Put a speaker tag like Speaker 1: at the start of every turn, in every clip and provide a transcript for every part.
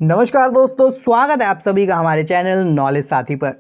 Speaker 1: नमस्कार दोस्तों, स्वागत है आप सभी का हमारे चैनल नॉलेज साथी पर।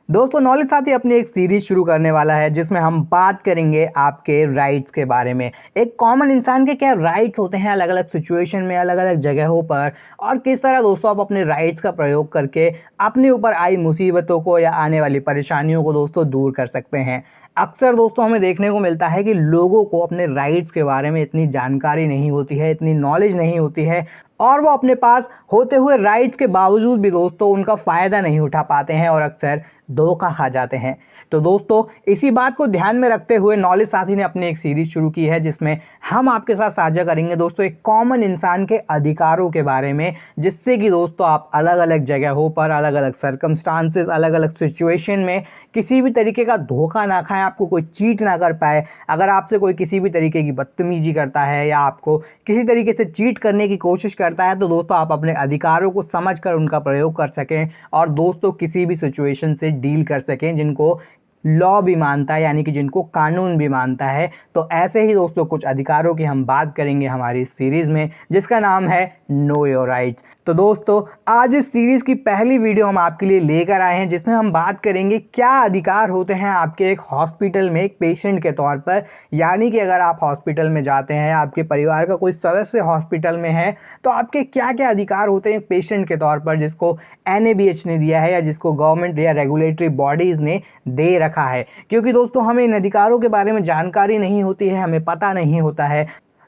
Speaker 1: दोस्तों, नॉलेज साथी अपनी एक सीरीज शुरू करने वाला है जिसमें हम बात करेंगे आपके राइट्स के बारे में। एक कॉमन इंसान के क्या राइट्स होते हैं अलग अलग सिचुएशन में, अलग अलग जगहों पर, और किस तरह दोस्तों आप अपने राइट्स का प्रयोग करके अपने ऊपर आई मुसीबतों को या आने वाली परेशानियों को दोस्तों दूर कर सकते हैं। अक्सर दोस्तों हमें देखने को मिलता है कि लोगों को अपने राइट्स के बारे में इतनी जानकारी नहीं होती है, इतनी नॉलेज नहीं होती है, और वो अपने पास होते हुए राइट्स के बावजूद भी दोस्तों उनका फ़ायदा नहीं उठा पाते हैं और अक्सर धोखा खा जाते हैं। तो दोस्तों, इसी बात को ध्यान में रखते हुए नॉलेज साथी ने अपनी एक सीरीज शुरू की है जिसमें हम आपके साथ साझा करेंगे दोस्तों एक कॉमन इंसान के अधिकारों के बारे में, जिससे कि दोस्तों आप अलग अलग जगहों पर, अलग अलग सर्कमस्टांसेस, अलग अलग सिचुएशन में किसी भी तरीके का धोखा ना खाएं, आपको कोई चीट ना कर पाए। अगर आपसे कोई किसी भी तरीके की बदतमीजी करता है या आपको किसी तरीके से चीट करने की कोशिश करता है, तो दोस्तों आप अपने अधिकारों को समझकर उनका प्रयोग कर सकें और दोस्तों किसी भी सिचुएशन से डील कर सकें जिनको लॉ भी मानता है, यानी कि जिनको कानून भी मानता है। तो ऐसे ही दोस्तों कुछ अधिकारों की हम बात करेंगे हमारी इस सीरीज़ में, जिसका नाम है नो योर राइट्स। तो दोस्तों, आज इस सीरीज़ की पहली वीडियो हम आपके लिए लेकर आए हैं जिसमें हम बात करेंगे क्या अधिकार होते हैं आपके एक हॉस्पिटल में एक पेशेंट के तौर पर। यानी कि अगर आप हॉस्पिटल में जाते हैं, आपके परिवार का कोई सदस्य हॉस्पिटल में है, तो आपके क्या क्या अधिकार होते हैं एक पेशेंट के तौर पर, जिसको NABH ने दिया है या जिसको गवर्नमेंट या रेगुलेटरी बॉडीज़ ने दे रखा है। क्योंकि दोस्तों हमें इन अधिकारों के बारे में जानकारी नहीं होती है, हमें पता नहीं होता है,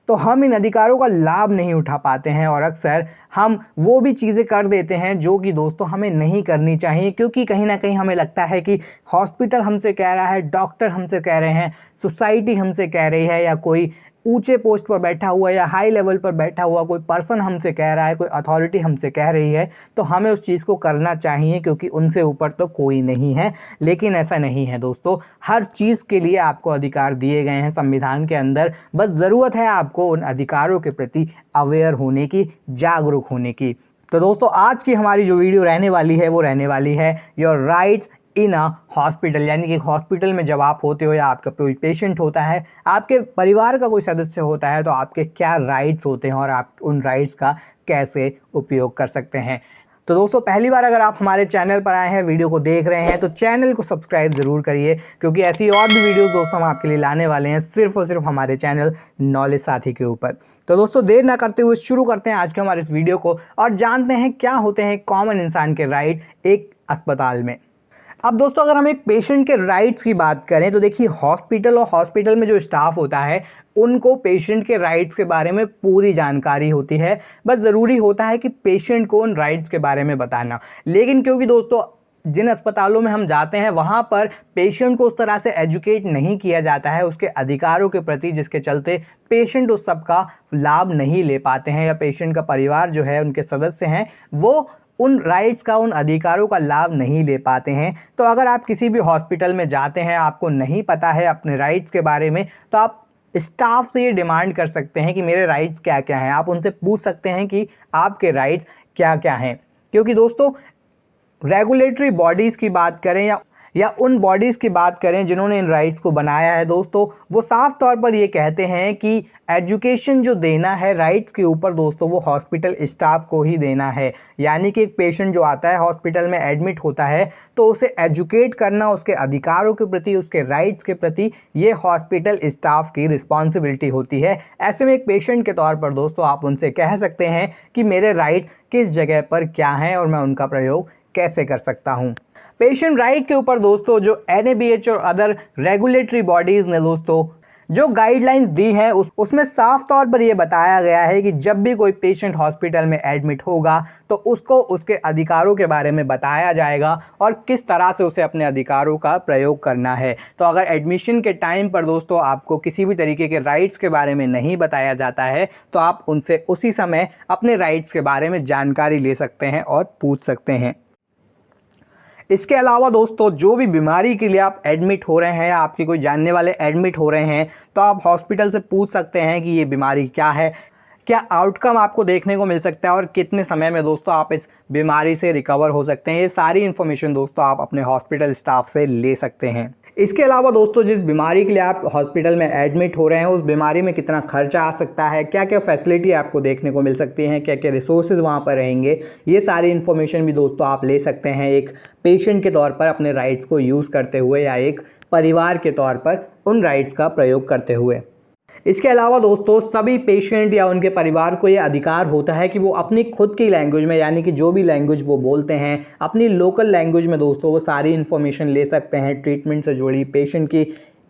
Speaker 1: तो हम इन अधिकारों का लाभ नहीं उठा पाते हैं और अक्सर हम वो भी चीज़ें कर देते हैं जो कि दोस्तों हमें नहीं करनी चाहिए। क्योंकि कहीं ना कहीं हमें लगता है कि हॉस्पिटल हमसे कह रहा है, डॉक्टर हमसे कह रहे हैं, सोसाइटी हमसे कह रही है, या कोई ऊंचे पोस्ट पर बैठा हुआ या हाई लेवल पर बैठा हुआ कोई पर्सन हमसे कह रहा है, कोई अथॉरिटी हमसे कह रही है, तो हमें उस चीज़ को करना चाहिए क्योंकि उनसे ऊपर तो कोई नहीं है। लेकिन ऐसा नहीं है दोस्तों, हर चीज़ के लिए आपको अधिकार दिए गए हैं संविधान के अंदर। बस ज़रूरत है आपको उन अधिकारों के प्रति अवेयर होने की, जागरूक होने की। तो दोस्तों, आज की हमारी जो वीडियो रहने वाली है वो रहने वाली है your rights in a hospital. यानी कि हॉस्पिटल में जब आप होते हो या आपका कोई पेशेंट होता है, आपके परिवार का कोई सदस्य होता है, तो आपके क्या राइट्स होते हैं और आप उन राइट्स का कैसे उपयोग कर सकते हैं। तो दोस्तों, पहली बार अगर आप हमारे चैनल पर आए हैं, वीडियो को देख रहे हैं, तो चैनल को सब्सक्राइब ज़रूर करिए, क्योंकि ऐसी और भी वीडियोस दोस्तों हम आपके लिए लाने वाले हैं सिर्फ और सिर्फ हमारे चैनल नॉलेज साथी के ऊपर। तो दोस्तों, देर ना करते हुए शुरू करते हैं आज के हमारे इस वीडियो को और जानते हैं क्या होते हैं कॉमन इंसान के राइट एक अस्पताल में। अब दोस्तों, अगर हम एक पेशेंट के राइट्स की बात करें तो देखिए, हॉस्पिटल और हॉस्पिटल में जो स्टाफ होता है उनको पेशेंट के राइट्स के बारे में पूरी जानकारी होती है। बस ज़रूरी होता है कि पेशेंट को उन राइट्स के बारे में बताना। लेकिन क्योंकि दोस्तों जिन अस्पतालों में हम जाते हैं वहाँ पर पेशेंट को उस तरह से एजुकेट नहीं किया जाता है उसके अधिकारों के प्रति, जिसके चलते पेशेंट उस सब का लाभ नहीं ले पाते हैं, या पेशेंट का परिवार जो है, उनके सदस्य हैं, वो उन राइट्स का, उन अधिकारों का लाभ नहीं ले पाते हैं। तो अगर आप किसी भी हॉस्पिटल में जाते हैं, आपको नहीं पता है अपने राइट्स के बारे में, तो आप स्टाफ से ये डिमांड कर सकते हैं कि मेरे राइट्स क्या क्या हैं। आप उनसे पूछ सकते हैं कि आपके राइट्स क्या क्या हैं। क्योंकि दोस्तों, रेगुलेटरी बॉडीज़ की बात करें या उन बॉडीज़ की बात करें जिन्होंने इन राइट्स को बनाया है दोस्तों, वो साफ तौर पर ये कहते हैं कि एजुकेशन जो देना है राइट्स के ऊपर दोस्तों, वो हॉस्पिटल स्टाफ को ही देना है। यानी कि एक पेशेंट जो आता है, हॉस्पिटल में एडमिट होता है, तो उसे एजुकेट करना उसके अधिकारों के प्रति, उसके राइट्स के प्रति, ये हॉस्पिटल स्टाफ की रिस्पॉन्सिबिलिटी होती है। ऐसे में एक पेशेंट के तौर पर दोस्तों आप उनसे कह सकते हैं कि मेरे राइट्स किस जगह पर क्या हैं और मैं उनका प्रयोग कैसे कर सकता हूं। पेशेंट राइट के ऊपर दोस्तों जो NABH और अदर रेगुलेटरी बॉडीज़ ने दोस्तों जो गाइडलाइंस दी हैं उसमें साफ तौर पर यह बताया गया है कि जब भी कोई पेशेंट हॉस्पिटल में एडमिट होगा तो उसको उसके अधिकारों के बारे में बताया जाएगा और किस तरह से उसे अपने अधिकारों का प्रयोग करना है। तो अगर एडमिशन के टाइम पर दोस्तों आपको किसी भी तरीके के राइट्स के बारे में नहीं बताया जाता है, तो आप उनसे उसी समय अपने राइट्स के बारे में जानकारी ले सकते हैं और पूछ सकते हैं। इसके अलावा दोस्तों, जो भी बीमारी के लिए आप एडमिट हो रहे हैं या आपके कोई जानने वाले एडमिट हो रहे हैं, तो आप हॉस्पिटल से पूछ सकते हैं कि ये बीमारी क्या है, क्या आउटकम आपको देखने को मिल सकता है और कितने समय में दोस्तों आप इस बीमारी से रिकवर हो सकते हैं। ये सारी इन्फॉर्मेशन दोस्तों आप अपने हॉस्पिटल स्टाफ से ले सकते हैं। इसके अलावा दोस्तों जिस बीमारी के लिए आप हॉस्पिटल में एडमिट हो रहे हैं उस बीमारी में कितना खर्चा आ सकता है, क्या क्या फैसिलिटी आपको देखने को मिल सकती हैं, क्या क्या रिसोर्सेज वहाँ पर रहेंगे, ये सारी इन्फॉर्मेशन भी दोस्तों आप ले सकते हैं एक पेशेंट के तौर पर अपने राइट्स को यूज़ करते हुए या एक परिवार के तौर पर उन राइट्स का प्रयोग करते हुए। इसके अलावा दोस्तों सभी पेशेंट या उनके परिवार को ये अधिकार होता है कि वो अपनी खुद की लैंग्वेज में, यानी कि जो भी लैंग्वेज वो बोलते हैं अपनी लोकल लैंग्वेज में दोस्तों वो सारी इन्फॉर्मेशन ले सकते हैं, ट्रीटमेंट से जुड़ी, पेशेंट की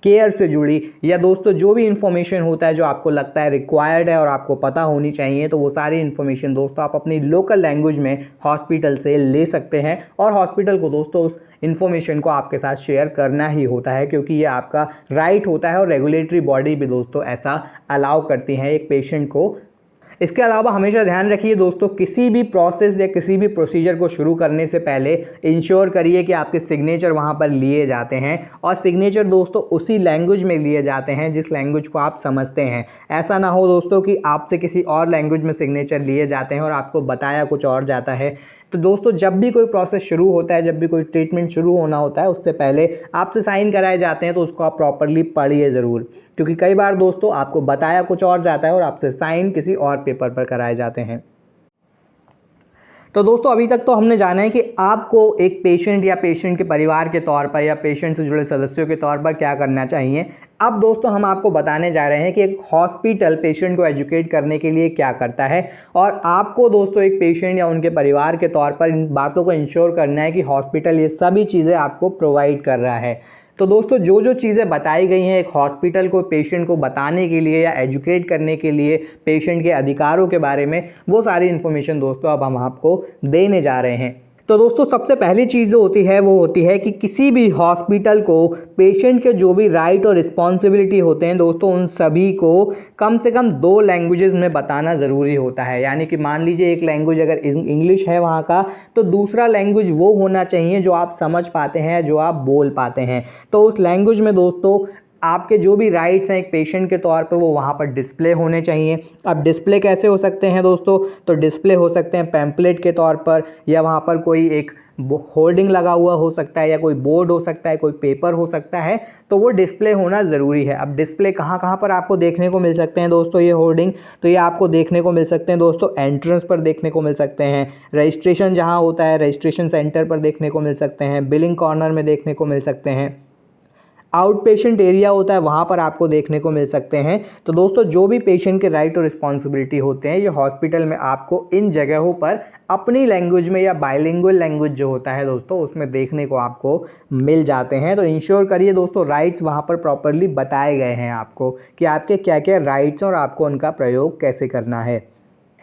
Speaker 1: केयर से जुड़ी, या दोस्तों जो भी इन्फॉर्मेशन होता है जो आपको लगता है रिक्वायर्ड है और आपको पता होनी चाहिए, तो वो सारी इन्फॉर्मेशन दोस्तों आप अपनी लोकल लैंग्वेज में हॉस्पिटल से ले सकते हैं। और हॉस्पिटल को दोस्तों उस इन्फॉर्मेशन को आपके साथ शेयर करना ही होता है, क्योंकि ये आपका राइट होता है और रेगुलेटरी बॉडी भी दोस्तों ऐसा अलाउ करती है एक पेशेंट को। इसके अलावा हमेशा ध्यान रखिए दोस्तों, किसी भी प्रोसेस या किसी भी प्रोसीजर को शुरू करने से पहले इंश्योर करिए कि आपके सिग्नेचर वहाँ पर लिए जाते हैं, और सिग्नेचर दोस्तों उसी लैंग्वेज में लिए जाते हैं जिस लैंग्वेज को आप समझते हैं। ऐसा ना हो दोस्तों कि आपसे किसी और लैंग्वेज में सिग्नेचर लिए जाते हैं और आपको बताया कुछ और जाता है। तो दोस्तों जब भी कोई प्रोसेस शुरू होता है, जब भी कोई ट्रीटमेंट शुरू होना होता है, उससे पहले आपसे साइन कराए जाते हैं, तो उसको आप प्रॉपरली पढ़िए ज़रूर, क्योंकि कई बार दोस्तों आपको बताया कुछ और जाता है और आपसे साइन किसी और पेपर पर कराए जाते हैं। तो दोस्तों अभी तक तो हमने जाना है कि आपको एक पेशेंट या पेशेंट के परिवार के तौर पर या पेशेंट से जुड़े सदस्यों के तौर पर क्या करना चाहिए। अब दोस्तों हम आपको बताने जा रहे हैं कि एक हॉस्पिटल पेशेंट को एजुकेट करने के लिए क्या करता है, और आपको दोस्तों एक पेशेंट या उनके परिवार के तौर पर इन बातों को इंश्योर करना है कि हॉस्पिटल ये सभी चीज़ें आपको प्रोवाइड कर रहा है। तो दोस्तों जो जो चीज़ें बताई गई हैं एक हॉस्पिटल को पेशेंट को बताने के लिए या एजुकेट करने के लिए पेशेंट के अधिकारों के बारे में, वो सारी इन्फॉर्मेशन दोस्तों अब हम आपको देने जा रहे हैं। तो दोस्तों सबसे पहली चीज़ जो होती है वो होती है कि किसी भी हॉस्पिटल को पेशेंट के जो भी राइट और रिस्पॉन्सिबिलिटी होते हैं दोस्तों उन सभी को कम से कम 2 लैंग्वेजेस में बताना ज़रूरी होता है। यानी कि मान लीजिए एक लैंग्वेज अगर इंग्लिश है वहाँ का, तो दूसरा लैंग्वेज वो होना चाहिए जो आप समझ पाते हैं, जो आप बोल पाते हैं। तो उस लैंग्वेज में दोस्तों आपके जो भी राइट्स हैं एक पेशेंट के तौर पर वो वहाँ पर डिस्प्ले होने चाहिए। अब डिस्प्ले कैसे हो सकते हैं दोस्तों, तो डिस्प्ले हो सकते हैं पैम्पलेट के तौर पर, या वहाँ पर कोई एक होर्डिंग लगा हुआ हो सकता है, या कोई बोर्ड हो सकता है, कोई पेपर हो सकता है, तो वो डिस्प्ले होना ज़रूरी है। अब डिस्प्ले कहाँ कहाँ पर आपको देखने को मिल सकते हैं दोस्तों ये होर्डिंग, तो ये आपको देखने को मिल सकते हैं दोस्तों एंट्रेंस पर देखने को मिल सकते हैं, रजिस्ट्रेशन जहाँ होता है रजिस्ट्रेशन सेंटर पर देखने को मिल सकते हैं, बिलिंग कॉर्नर में देखने को मिल सकते हैं, आउट पेशेंट एरिया होता है वहाँ पर आपको देखने को मिल सकते हैं। तो दोस्तों जो भी पेशेंट के राइट और रिस्पॉन्सिबिलिटी होते हैं ये हॉस्पिटल में आपको इन जगहों पर अपनी लैंग्वेज में या बाइलिंगुअल लैंग्वेज जो होता है दोस्तों उसमें देखने को आपको मिल जाते हैं। तो इंश्योर करिए दोस्तों राइट्स वहाँ पर प्रॉपरली बताए गए हैं आपको कि आपके क्या क्या राइट्स और आपको उनका प्रयोग कैसे करना है।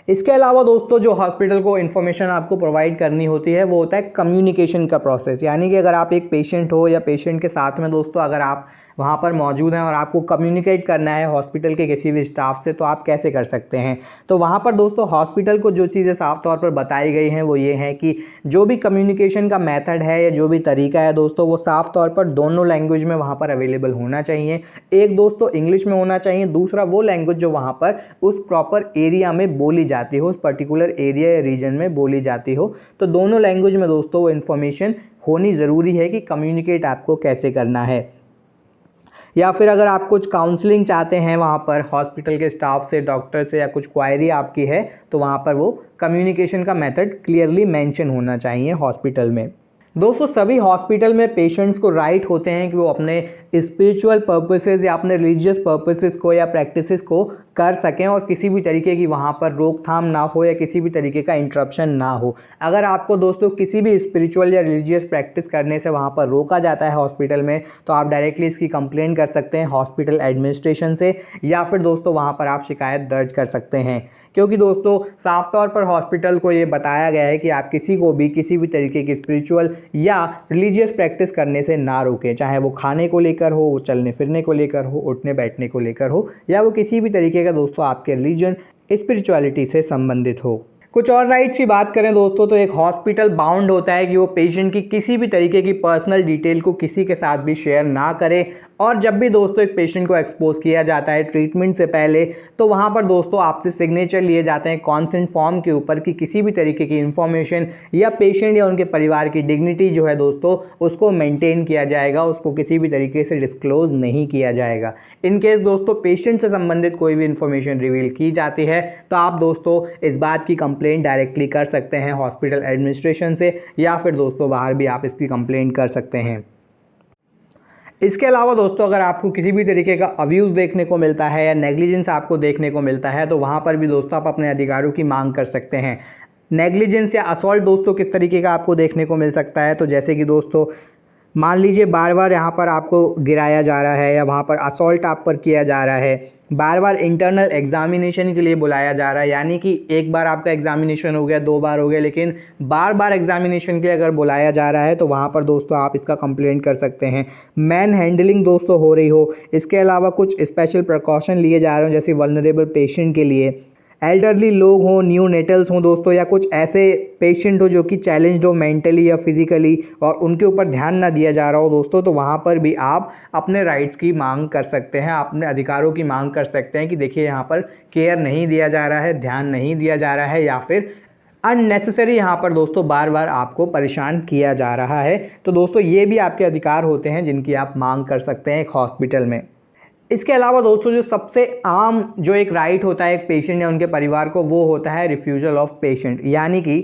Speaker 1: इसके अलावा दोस्तों जो हॉस्पिटल को इन्फॉर्मेशन आपको प्रोवाइड करनी होती है वो होता है कम्युनिकेशन का प्रोसेस। यानी कि अगर आप एक पेशेंट हो या पेशेंट के साथ में दोस्तों अगर आप वहाँ पर मौजूद हैं और आपको कम्युनिकेट करना है हॉस्पिटल के किसी भी स्टाफ से, तो आप कैसे कर सकते हैं। तो वहाँ पर दोस्तों हॉस्पिटल को जो चीज़ें साफ तौर पर बताई गई हैं वो ये हैं कि जो भी कम्युनिकेशन का मेथड है या जो भी तरीका है दोस्तों वो साफ तौर पर दोनों लैंग्वेज में वहाँ पर अवेलेबल होना चाहिए। एक दोस्तों इंग्लिश में होना चाहिए, दूसरा वो लैंग्वेज जो वहाँ पर उस प्रॉपर एरिया में बोली जाती हो, उस पर्टिकुलर एरिया या रीजन में बोली जाती हो। तो दोनों लैंग्वेज में दोस्तों वो इन्फॉर्मेशन होनी ज़रूरी है कि कम्युनिकेट आपको कैसे करना है। या फिर अगर आप कुछ काउंसलिंग चाहते हैं वहाँ पर हॉस्पिटल के स्टाफ से, डॉक्टर से, या कुछ क्वायरी आपकी है तो वहाँ पर वो कम्युनिकेशन का मेथड क्लियरली मेंशन होना चाहिए हॉस्पिटल में। दोस्तों सभी हॉस्पिटल में पेशेंट्स को राइट होते हैं कि वो अपने स्पिरिचुअल पर्पसेस या अपने रिलीजियस पर्पसेस को या प्रैक्टिसेस को कर सकें और किसी भी तरीके की वहाँ पर रोकथाम ना हो या किसी भी तरीके का इंटरप्शन ना हो। अगर आपको दोस्तों किसी भी स्पिरिचुअल या रिलीजियस प्रैक्टिस करने से वहाँ पर रोका जाता है हॉस्पिटल में, तो आप डायरेक्टली इसकी कंप्लेंट कर सकते हैं हॉस्पिटल एडमिनिस्ट्रेशन से, या फिर दोस्तों वहाँ पर आप शिकायत दर्ज कर सकते हैं। क्योंकि दोस्तों साफ तौर पर हॉस्पिटल को ये बताया गया है कि आप किसी को भी किसी भी तरीके की स्पिरिचुअल या रिलीजियस प्रैक्टिस करने से ना रोकें, चाहे वो खाने को लेकर हो, वो चलने फिरने को लेकर हो, उठने बैठने को लेकर हो, या वो किसी भी तरीके का दोस्तों आपके रिलीजन स्पिरिचुअलिटी से संबंधित हो। कुछ और राइट्स की बात करें दोस्तों तो एक हॉस्पिटल बाउंड होता है कि वो पेशेंट की किसी भी तरीके की पर्सनल डिटेल को किसी के साथ भी शेयर ना करे, और जब भी दोस्तों एक पेशेंट को एक्सपोज किया जाता है ट्रीटमेंट से पहले, तो वहाँ पर दोस्तों आपसे सिग्नेचर लिए जाते हैं कॉन्सेंट फॉर्म के ऊपर कि किसी भी तरीके की इन्फॉर्मेशन या पेशेंट या उनके परिवार की डिग्निटी जो है दोस्तों उसको मेंटेन किया जाएगा, उसको किसी भी तरीके से डिस्क्लोज नहीं किया जाएगा। इन केस दोस्तों पेशेंट से संबंधित कोई भी इन्फॉर्मेशन रिवील की जाती है तो आप दोस्तों इस बात की कंप्लेंट डायरेक्टली कर सकते हैं हॉस्पिटल एडमिनिस्ट्रेशन से, या फिर दोस्तों बाहर भी आप इसकी कंप्लेंट कर सकते हैं। इसके अलावा दोस्तों अगर आपको किसी भी तरीके का अब्यूज़ देखने को मिलता है या नेग्लिजेंस आपको देखने को मिलता है तो वहाँ पर भी दोस्तों आप अपने अधिकारों की मांग कर सकते हैं। नेग्लिजेंस या असॉल्ट दोस्तों किस तरीके का आपको देखने को मिल सकता है, तो जैसे कि दोस्तों मान लीजिए बार बार यहाँ पर आपको गिराया जा रहा है या वहाँ पर असॉल्ट आप पर किया जा रहा है, बार बार इंटरनल एग्जामिनेशन के लिए बुलाया जा रहा है, यानी कि एक बार आपका एग्जामिनेशन हो गया, 2 बार हो गया, लेकिन बार बार एग्जामिनेशन के लिए अगर बुलाया जा रहा है तो वहाँ पर दोस्तों आप इसका कंप्लेंट कर सकते हैं। मैन हैंडलिंग दोस्तों हो रही हो, इसके अलावा कुछ स्पेशल प्रिकॉशन लिए जा रहे हो जैसे वल्नरेबल पेशेंट के लिए, एल्डरली लोग हों, न्यू नेटल्स हों दोस्तों, या कुछ ऐसे पेशेंट हो जो कि चैलेंज्ड हो मेंटली या फिजिकली और उनके ऊपर ध्यान ना दिया जा रहा हो दोस्तों, तो वहाँ पर भी आप अपने राइट्स की मांग कर सकते हैं, अपने अधिकारों की मांग कर सकते हैं कि देखिए यहाँ पर केयर नहीं दिया जा रहा है, ध्यान नहीं दिया जा रहा है, या फिर अननेसेसरी यहाँ पर दोस्तों बार बार आपको परेशान किया जा रहा है। तो दोस्तों ये भी आपके अधिकार होते हैं जिनकी आप मांग कर सकते हैं एक हॉस्पिटल में। इसके अलावा दोस्तों जो सबसे आम जो एक राइट होता है एक पेशेंट या उनके परिवार को, वो होता है रिफ्यूजल ऑफ पेशेंट, यानी कि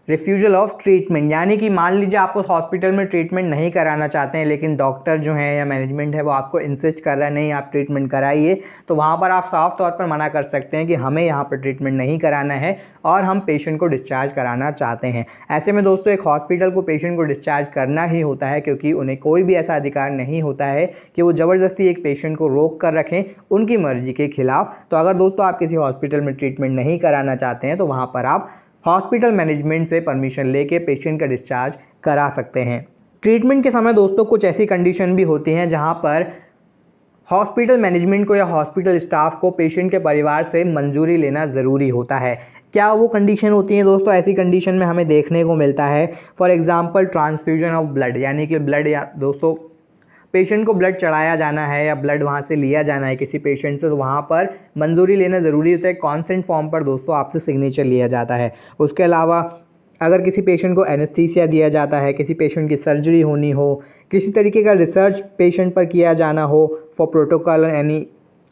Speaker 1: रिफ्यूजल ऑफ ट्रीटमेंट। यानी कि मान लीजिए आप उस हॉस्पिटल में ट्रीटमेंट नहीं कराना चाहते हैं लेकिन डॉक्टर जो है या मैनेजमेंट है वो आपको इंसिस्ट कर रहा है नहीं आप ट्रीटमेंट कराइए, तो वहाँ पर आप साफ तौर पर मना कर सकते हैं कि हमें यहाँ पर ट्रीटमेंट नहीं कराना है और हम पेशेंट को डिस्चार्ज कराना चाहते हैं। ऐसे में दोस्तों एक हॉस्पिटल को पेशेंट को डिस्चार्ज करना ही होता है, क्योंकि उन्हें कोई भी ऐसा अधिकार नहीं होता है कि वो ज़बरदस्ती एक पेशेंट को रोक कर रखें उनकी मर्जी के खिलाफ। तो अगर दोस्तों आप किसी हॉस्पिटल में ट्रीटमेंट नहीं कराना चाहते हैं तो वहाँ पर आप हॉस्पिटल मैनेजमेंट से परमिशन लेके पेशेंट का डिस्चार्ज करा सकते हैं। ट्रीटमेंट के समय दोस्तों कुछ ऐसी कंडीशन भी होती हैं जहां पर हॉस्पिटल मैनेजमेंट को या हॉस्पिटल स्टाफ को पेशेंट के परिवार से मंजूरी लेना ज़रूरी होता है। क्या वो कंडीशन होती हैं दोस्तों? ऐसी कंडीशन में हमें देखने को मिलता है for example transfusion of blood, यानी कि ब्लड या दोस्तों पेशेंट को ब्लड चढ़ाया जाना है या ब्लड वहाँ से लिया जाना है किसी पेशेंट से, तो वहाँ पर मंजूरी लेना ज़रूरी होता है। कॉन्सेंट फॉर्म पर दोस्तों आपसे सिग्नेचर लिया जाता है। उसके अलावा अगर किसी पेशेंट को एनेस्थीसिया दिया जाता है, किसी पेशेंट की सर्जरी होनी हो, किसी तरीके का रिसर्च पेशेंट पर किया जाना हो for protocol any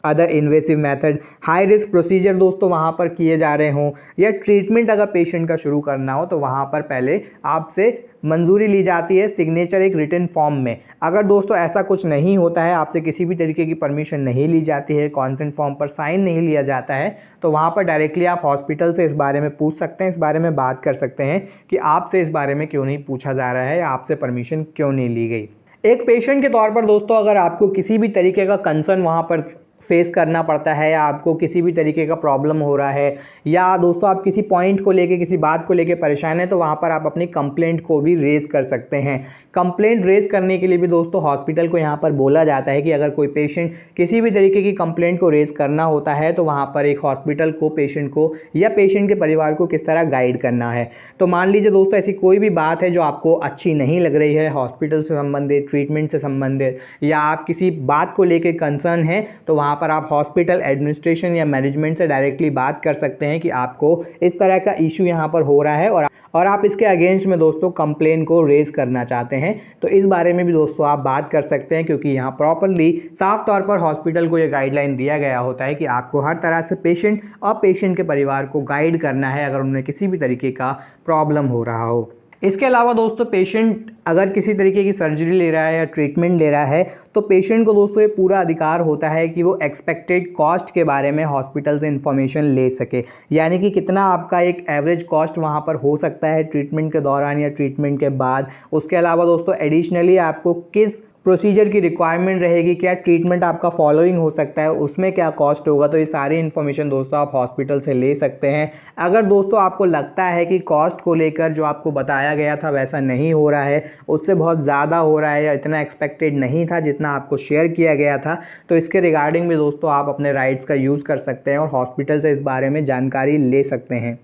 Speaker 1: other invasive method, high risk procedure दोस्तों वहाँ पर किए जा रहे हों, या ट्रीटमेंट अगर पेशेंट का शुरू करना हो तो वहाँ पर पहले आपसे मंजूरी ली जाती है सिग्नेचर एक रिटन फॉर्म में। अगर दोस्तों ऐसा कुछ नहीं होता है, आपसे किसी भी तरीके की परमिशन नहीं ली जाती है, कॉन्सेंट फॉर्म पर साइन नहीं लिया जाता है, तो वहाँ पर डायरेक्टली आप हॉस्पिटल से इस बारे में पूछ सकते हैं, इस बारे में बात कर सकते हैं कि आपसे इस बारे में क्यों नहीं पूछा जा रहा है या आपसे परमिशन क्यों नहीं ली गई। एक पेशेंट के तौर पर दोस्तों अगर आपको किसी भी तरीके का कंसर्न वहाँ पर फेस करना पड़ता है या आपको किसी भी तरीके का प्रॉब्लम हो रहा है या दोस्तों आप किसी पॉइंट को लेके किसी बात को लेके परेशान हैं, तो वहाँ पर आप अपनी कंप्लेंट को भी रेज़ कर सकते हैं। कंप्लेंट रेज़ करने के लिए भी दोस्तों हॉस्पिटल को यहाँ पर बोला जाता है कि अगर कोई पेशेंट किसी भी तरीके की कंप्लेंट को रेज़ करना होता है तो वहाँ पर एक हॉस्पिटल को पेशेंट को या पेशेंट के परिवार को किस तरह गाइड करना है। तो मान लीजिए दोस्तों ऐसी कोई भी बात है जो आपको अच्छी नहीं लग रही है हॉस्पिटल से संबंधित, ट्रीटमेंट से संबंधित, या आप किसी बात को लेकर कंसर्न है, तो वहाँ पर आप हॉस्पिटल एडमिनिस्ट्रेशन या मैनेजमेंट से डायरेक्टली बात कर सकते हैं कि आपको इस तरह का इशू यहाँ पर हो रहा है और आप इसके अगेंस्ट में दोस्तों कंप्लेन को रेज करना चाहते हैं। तो इस बारे में भी दोस्तों आप बात कर सकते हैं, क्योंकि यहाँ प्रॉपरली साफ तौर पर हॉस्पिटल को ये गाइडलाइन दिया गया होता है कि आपको हर तरह से पेशेंट और पेशेंट के परिवार को गाइड करना है अगर उन्हें किसी भी तरीके का प्रॉब्लम हो रहा हो। इसके अलावा दोस्तों पेशेंट अगर किसी तरीके की सर्जरी ले रहा है या ट्रीटमेंट ले रहा है तो पेशेंट को दोस्तों ये पूरा अधिकार होता है कि वो एक्सपेक्टेड कॉस्ट के बारे में हॉस्पिटल से इन्फॉर्मेशन ले सके, यानी कि कितना आपका एक एवरेज कॉस्ट वहाँ पर हो सकता है ट्रीटमेंट के दौरान या ट्रीटमेंट के बाद। उसके अलावा दोस्तों एडिशनली आपको किस प्रोसीजर की रिक्वायरमेंट रहेगी, क्या ट्रीटमेंट आपका फॉलोइंग हो सकता है, उसमें क्या कॉस्ट होगा, तो ये सारी इन्फॉर्मेशन दोस्तों आप हॉस्पिटल से ले सकते हैं। अगर दोस्तों आपको लगता है कि कॉस्ट को लेकर जो आपको बताया गया था वैसा नहीं हो रहा है, उससे बहुत ज़्यादा हो रहा है या इतना एक्सपेक्टेड नहीं था जितना आपको शेयर किया गया था, तो इसके रिगार्डिंग भी दोस्तों आप अपने राइट्स का यूज़ कर सकते हैं और हॉस्पिटल से इस बारे में जानकारी ले सकते हैं।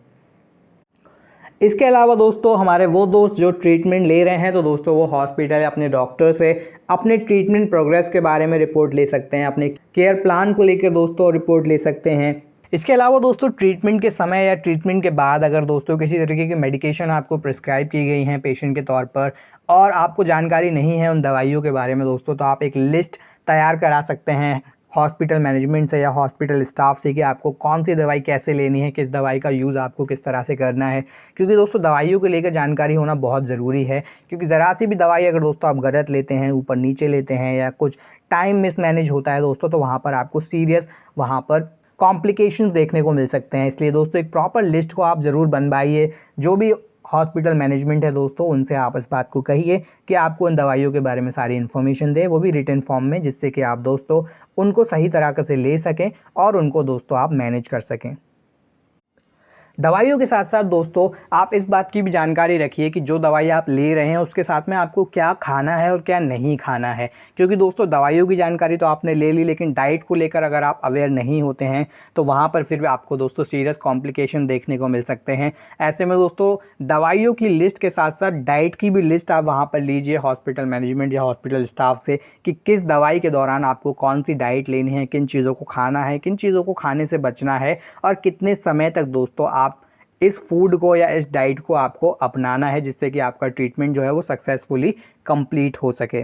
Speaker 1: इसके अलावा दोस्तों हमारे वो दोस्त जो ट्रीटमेंट ले रहे हैं, तो दोस्तों वो हॉस्पिटल या अपने डॉक्टर से अपने ट्रीटमेंट प्रोग्रेस के बारे में रिपोर्ट ले सकते हैं, अपने केयर प्लान को लेकर दोस्तों रिपोर्ट ले सकते हैं। इसके अलावा दोस्तों ट्रीटमेंट के समय या ट्रीटमेंट के बाद अगर दोस्तों किसी तरीके की मेडिकेशन आपको प्रिस्क्राइब की गई हैं पेशेंट के तौर पर और आपको जानकारी नहीं है उन दवाइयों के बारे में दोस्तों, तो आप एक लिस्ट तैयार करा सकते हैं हॉस्पिटल मैनेजमेंट से या हॉस्पिटल स्टाफ से कि आपको कौन सी दवाई कैसे लेनी है, किस दवाई का यूज़ आपको किस तरह से करना है। क्योंकि दोस्तों दवाइयों को लेकर जानकारी होना बहुत ज़रूरी है, क्योंकि ज़रा सी भी दवाई अगर दोस्तों आप गलत लेते हैं, ऊपर नीचे लेते हैं या कुछ टाइम मिसमैनेज होता है दोस्तों, तो वहाँ पर आपको सीरियस वहाँ पर कॉम्प्लिकेशंस देखने को मिल सकते हैं। इसलिए दोस्तों एक प्रॉपर लिस्ट को आप ज़रूर बनवाइए। जो भी हॉस्पिटल मैनेजमेंट है दोस्तों, उनसे आप इस बात को कहिए कि आपको उन दवाइयों के बारे में सारी इन्फॉर्मेशन दें, वो भी रिटन फॉर्म में, जिससे कि आप दोस्तों उनको सही तरीके से ले सकें और उनको दोस्तों आप मैनेज कर सकें। दवाइयों के साथ साथ दोस्तों आप इस बात की भी जानकारी रखिए कि जो दवाई आप ले रहे हैं उसके साथ में आपको क्या खाना है और क्या नहीं खाना है। क्योंकि दोस्तों दवाइयों की जानकारी तो आपने ले ली, लेकिन डाइट को लेकर अगर आप अवेयर नहीं होते हैं तो वहाँ पर फिर भी आपको दोस्तों सीरियस कॉम्प्लिकेशन देखने को मिल सकते हैं। ऐसे में दोस्तों दवाइयों की लिस्ट के साथ साथ डाइट की भी लिस्ट आप वहाँ पर लीजिए हॉस्पिटल मैनेजमेंट या हॉस्पिटल स्टाफ से कि किस दवाई के दौरान आपको कौन सी डाइट लेनी है, किन चीज़ों को खाना है, किन चीज़ों को खाने से बचना है और कितने समय तक दोस्तों आप इस फूड को या इस डाइट को आपको अपनाना है, जिससे कि आपका ट्रीटमेंट जो है वो सक्सेसफुली कंप्लीट हो सके।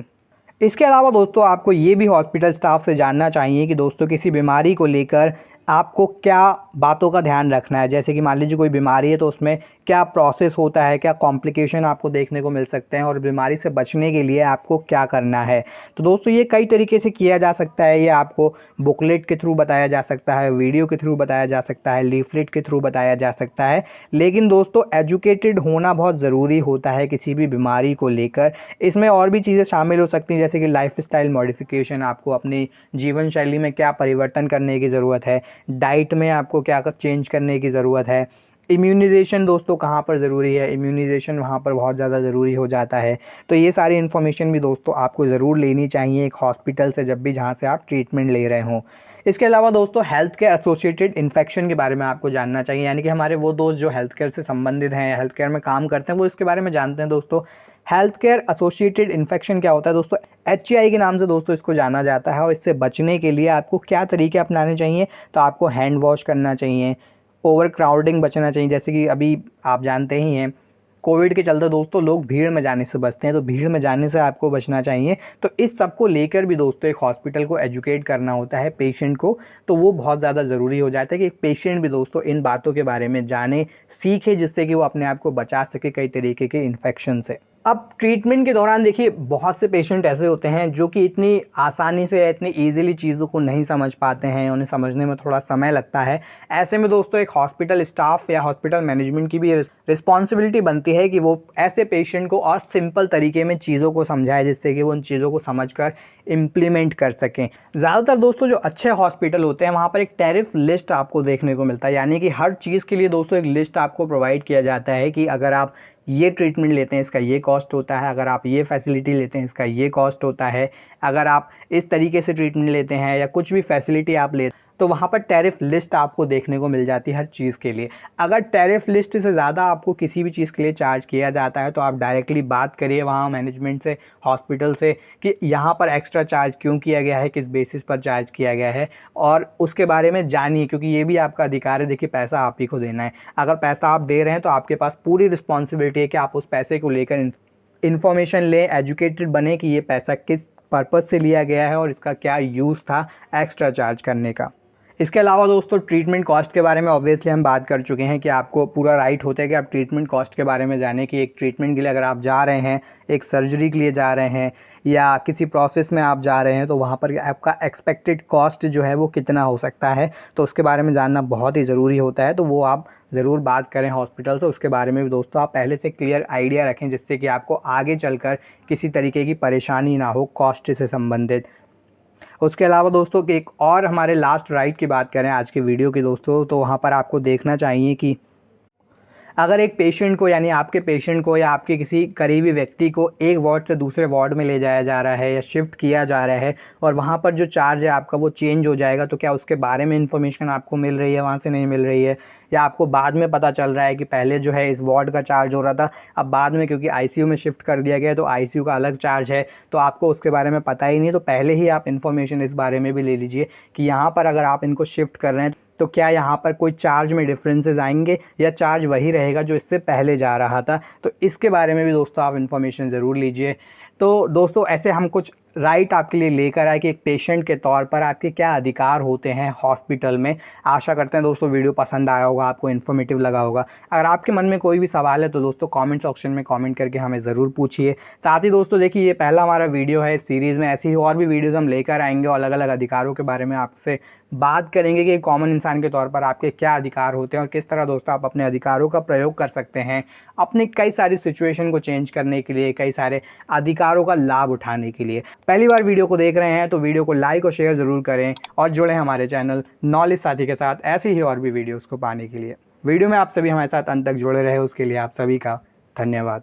Speaker 1: इसके अलावा दोस्तों आपको ये भी हॉस्पिटल स्टाफ से जानना चाहिए कि दोस्तों किसी बीमारी को लेकर आपको क्या बातों का ध्यान रखना है। जैसे कि मान लीजिए कोई बीमारी है तो उसमें क्या प्रोसेस होता है, क्या कॉम्प्लिकेशन आपको देखने को मिल सकते हैं और बीमारी से बचने के लिए आपको क्या करना है। तो दोस्तों ये कई तरीके से किया जा सकता है। ये आपको बुकलेट के थ्रू बताया जा सकता है, वीडियो के थ्रू बताया जा सकता है, लीफलेट के थ्रू बताया जा सकता है। लेकिन दोस्तों एजुकेटेड होना बहुत ज़रूरी होता है किसी भी बीमारी को लेकर। इसमें और भी चीज़ें शामिल हो सकती हैं, जैसे कि लाइफस्टाइल मॉडिफिकेशन, आपको अपनी जीवन शैली में क्या परिवर्तन करने की ज़रूरत है, डाइट में आपको क्या चेंज करने की ज़रूरत है, इम्यूनाइजेशन दोस्तों कहाँ पर ज़रूरी है, इम्यूनाइजेशन वहाँ पर बहुत ज़्यादा ज़रूरी हो जाता है। तो ये सारी इन्फॉर्मेशन भी दोस्तों आपको ज़रूर लेनी चाहिए एक हॉस्पिटल से जब भी जहाँ से आप ट्रीटमेंट ले रहे हों। इसके अलावा दोस्तों हेल्थ केयर एसोसिएटेड इन्फेक्शन के बारे में आपको जानना चाहिए, यानी कि हमारे वो दोस्त जो हेल्थ केयर से संबंधित हैं, हेल्थ केयर में काम करते हैं, वो इसके बारे में जानते हैं। दोस्तों हेल्थ केयर एसोसिएटेड इन्फेक्शन क्या होता है दोस्तों, HCI के नाम से दोस्तों इसको जाना जाता है। और इससे बचने के लिए आपको क्या तरीके अपनाने चाहिए, तो आपको हैंड वॉश करना चाहिए, ओवर क्राउडिंग बचना चाहिए। जैसे कि अभी आप जानते ही हैं कोविड के चलते दोस्तों लोग भीड़ में जाने से बचते हैं, तो भीड़ में जाने से आपको बचना चाहिए। तो इस सब को लेकर भी दोस्तों एक हॉस्पिटल को एजुकेट करना होता है पेशेंट को, तो वो बहुत ज़्यादा ज़रूरी हो जाता है कि एक पेशेंट भी दोस्तों इन बातों के बारे में जाने, सीखे, जिससे कि वो अपने आप को बचा सके कई तरीके के इन्फेक्शन से। अब ट्रीटमेंट के दौरान देखिए बहुत से पेशेंट ऐसे होते हैं जो कि इतनी आसानी से या इतनी ईजिली चीज़ों को नहीं समझ पाते हैं, उन्हें समझने में थोड़ा समय लगता है। ऐसे में दोस्तों एक हॉस्पिटल स्टाफ या हॉस्पिटल मैनेजमेंट की भी रिस्पॉन्सिबिलिटी बनती है कि वो ऐसे पेशेंट को और सिंपल तरीके में चीज़ों को समझाए, जिससे कि वो उन चीज़ों को समझकर इम्प्लीमेंट कर सकें। ज़्यादातर दोस्तों जो अच्छे हॉस्पिटल होते हैं वहाँ पर एक टैरिफ लिस्ट आपको देखने को मिलता है, यानी कि हर चीज़ के लिए दोस्तों एक लिस्ट आपको प्रोवाइड किया जाता है कि अगर आप ये ट्रीटमेंट लेते हैं इसका ये कॉस्ट होता है, अगर आप ये फैसिलिटी लेते हैं इसका ये कॉस्ट होता है, अगर आप इस तरीके से ट्रीटमेंट लेते हैं या कुछ भी फैसिलिटी आप लेते, तो वहाँ पर टैरिफ लिस्ट आपको देखने को मिल जाती है हर चीज़ के लिए। अगर टैरिफ लिस्ट से ज़्यादा आपको किसी भी चीज़ के लिए चार्ज किया जाता है तो आप डायरेक्टली बात करिए वहाँ मैनेजमेंट से, हॉस्पिटल से, कि यहाँ पर एक्स्ट्रा चार्ज क्यों किया गया है, किस बेसिस पर चार्ज किया गया है, और उसके बारे में जानिए, क्योंकि ये भी आपका अधिकार है। देखिए पैसा आप ही को देना है, अगर पैसा आप दे रहे हैं तो आपके पास पूरी रिस्पॉन्सिबिलिटी है कि आप उस पैसे को लेकर इन्फॉर्मेशन लें, एजुकेटेड बने कि ये पैसा किस पर्पज़ से लिया गया है और इसका क्या यूज़ था एक्स्ट्रा चार्ज करने का। इसके अलावा दोस्तों ट्रीटमेंट कॉस्ट के बारे में ऑब्वियसली हम बात कर चुके हैं कि आपको पूरा राइट होता है कि आप ट्रीटमेंट कॉस्ट के बारे में जानें कि एक ट्रीटमेंट के लिए अगर आप जा रहे हैं, एक सर्जरी के लिए जा रहे हैं या किसी प्रोसेस में आप जा रहे हैं, तो वहाँ पर आपका एक्सपेक्टेड कॉस्ट जो है वो कितना हो सकता है, तो उसके बारे में जानना बहुत ही ज़रूरी होता है। तो वो आप ज़रूर बात करें हॉस्पिटल से, उसके बारे में भी दोस्तों आप पहले से क्लियर आइडिया रखें, जिससे कि आपको आगे चलकर किसी तरीके की परेशानी ना हो कॉस्ट से संबंधित। उसके अलावा दोस्तों कि एक और हमारे लास्ट राइट की बात करें आज के वीडियो की दोस्तों, तो वहाँ पर आपको देखना चाहिए कि अगर एक पेशेंट को यानी आपके पेशेंट को या आपके किसी करीबी व्यक्ति को एक वार्ड से दूसरे वार्ड में ले जाया जा रहा है या शिफ्ट किया जा रहा है और वहाँ पर जो चार्ज है आपका वो चेंज हो जाएगा, तो क्या उसके बारे में इन्फॉर्मेशन आपको मिल रही है, वहाँ से नहीं मिल रही है, या आपको बाद में पता चल रहा है कि पहले जो है इस वार्ड का चार्ज हो रहा था, अब बाद में क्योंकि आईसीयू में शिफ्ट कर दिया गया है तो आईसीयू का अलग चार्ज है, तो आपको उसके बारे में पता ही नहीं, तो पहले ही आप इन्फॉर्मेशन इस बारे में भी ले लीजिए कि यहाँ पर अगर आप इनको शिफ्ट कर रहे हैं तो क्या यहाँ पर कोई चार्ज में डिफरेंसेस आएंगे या चार्ज वही रहेगा जो इससे पहले जा रहा था। तो इसके बारे में भी दोस्तों आप इन्फॉर्मेशन ज़रूर लीजिए। तो दोस्तों ऐसे हम कुछ राइट आपके लिए लेकर आए कि एक पेशेंट के तौर पर आपके क्या अधिकार होते हैं हॉस्पिटल में। आशा करते हैं दोस्तों वीडियो पसंद आया होगा, आपको इन्फॉर्मेटिव लगा होगा। अगर आपके मन में कोई भी सवाल है तो दोस्तों कमेंट सेक्शन में कमेंट करके हमें ज़रूर पूछिए। साथ ही दोस्तों देखिए, ये पहला हमारा वीडियो है इस सीरीज़ में, ऐसी ही और भी वीडियोज़ हम लेकर आएंगे और अलग अलग अधिकारों के बारे में आपसे बात करेंगे कि कॉमन इंसान के तौर पर आपके क्या अधिकार होते हैं और किस तरह दोस्तों आप अपने अधिकारों का प्रयोग कर सकते हैं अपनी कई सारी सिचुएशन को चेंज करने के लिए, कई सारे अधिकारों का लाभ उठाने के लिए। पहली बार वीडियो को देख रहे हैं तो वीडियो को लाइक और शेयर ज़रूर करें और जुड़ें हमारे चैनल नॉलेज साथी के साथ ऐसी ही और भी वीडियोज़ को पाने के लिए। वीडियो में आप सभी हमारे साथ अंत तक जुड़े रहे, उसके लिए आप सभी का धन्यवाद।